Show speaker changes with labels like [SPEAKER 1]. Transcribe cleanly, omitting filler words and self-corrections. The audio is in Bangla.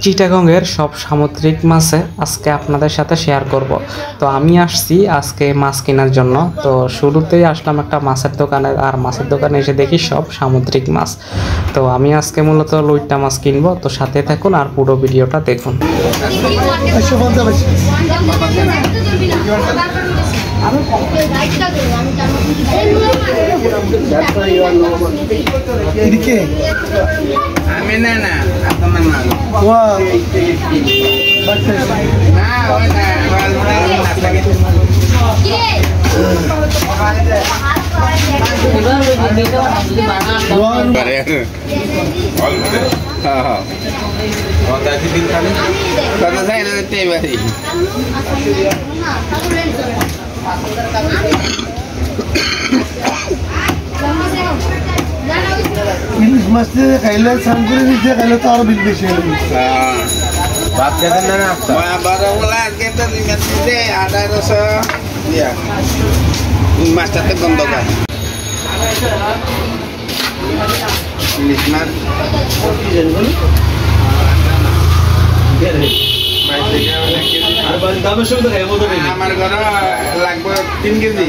[SPEAKER 1] চিটাগংয়ের সব সামুদ্রিক মাছে আজকে আপনাদের সাথে শেয়ার করব। তো আমি আসছি আজকে মাছ কেনার জন্য। তো শুরুতেই আসলাম একটা মাছের দোকানে, আর মাছের দোকানে এসে দেখি সব সামুদ্রিক মাছ। তো আমি আজকে মূলত লইট্টা মাছ কিনবো। তো সাথে থাকুন আর পুরো ভিডিওটা দেখুন।
[SPEAKER 2] ইলিশ মাছ খাইলে স্নান করে নিচে খাইলে তো আরো বিল বেশি হয়ে ভাত খেতেন না
[SPEAKER 3] মাছটাতে গন্ধ পায় ইলিশ মাছ আমার ঘরে লাগবে 3 কেজি।